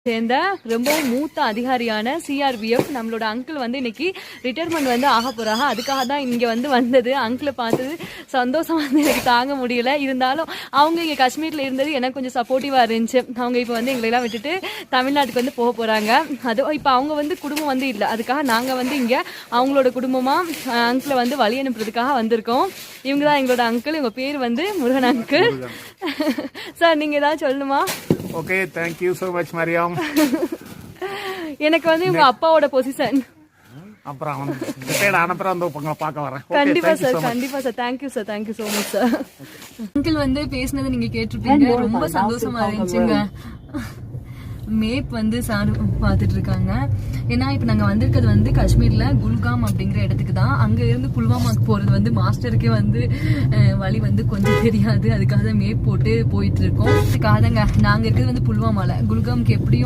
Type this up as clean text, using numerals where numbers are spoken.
சேர்ந்த ரொம்பவும் மூத்த அதிகாரியான சிஆர்பிஎஃப் நம்மளோட அங்கிள் வந்து இன்னைக்கு ரிட்டையர்மெண்ட் வந்து ஆக போறாங்க. அதுக்காக தான் இங்க வந்தது. அங்கிளை பார்த்தது சந்தோஷம் வந்து எனக்கு தாங்க முடியல. இருந்தாலும் அவங்க இங்க காஷ்மீர்ல இருந்தது எனக்கு கொஞ்சம் சப்போர்ட்டிவா இருந்துச்சு. அவங்க இப்போ வந்து எங்களை எல்லாம் விட்டுட்டு தமிழ்நாட்டுக்கு வந்து போக போறாங்க. அதுவும் இப்போ அவங்க வந்து குடும்பம் வந்து இல்லை. அதுக்காக நாங்க வந்து இங்க அவங்களோட குடும்பமா அங்கிளை வந்து வழி அனுப்புறதுக்காக வந்திருக்கோம். இவங்க தான் எங்களோட அங்கிள். இவங்க பேர் வந்து முருகன் அங்கிள். சார் நீங்க ஏதாவது சொல்லணுமா? Okay, thank you so much Mariam. எனக்கு வந்து இவங்க அப்பாவோட பொசிஷன். அப்புறம் ரிட்டையர்ட் ஆனப்புறம் வந்து உங்களை பார்க்க வரேன். கண்டிப்பா சார், கண்டிப்பா sir. Thank you sir, thank you so much sir. Uncle வந்து பேசினது நீங்க கேட்டிருப்பீங்க. ரொம்ப சந்தோஷமா இருந்துச்சுங்க. மேப் வந்து சார் பார்த்துட்டு இருக்காங்க. ஏன்னா இப்ப நாங்க வந்திருக்கிறது வந்து காஷ்மீர்ல குல்காம் அப்படிங்கிற இடத்துக்கு தான். அங்க இருந்து புல்வாமாக்கு போறது வந்து மாஸ்டருக்கே வந்து வழி வந்து கொஞ்சம் தெரியாது. அதுக்காக மேப் போட்டு போயிட்டு இருக்கோம். அதுக்காக நாங்க இருக்கிறது வந்து புல்வாமால. குல்காமுக்கு எப்படியும்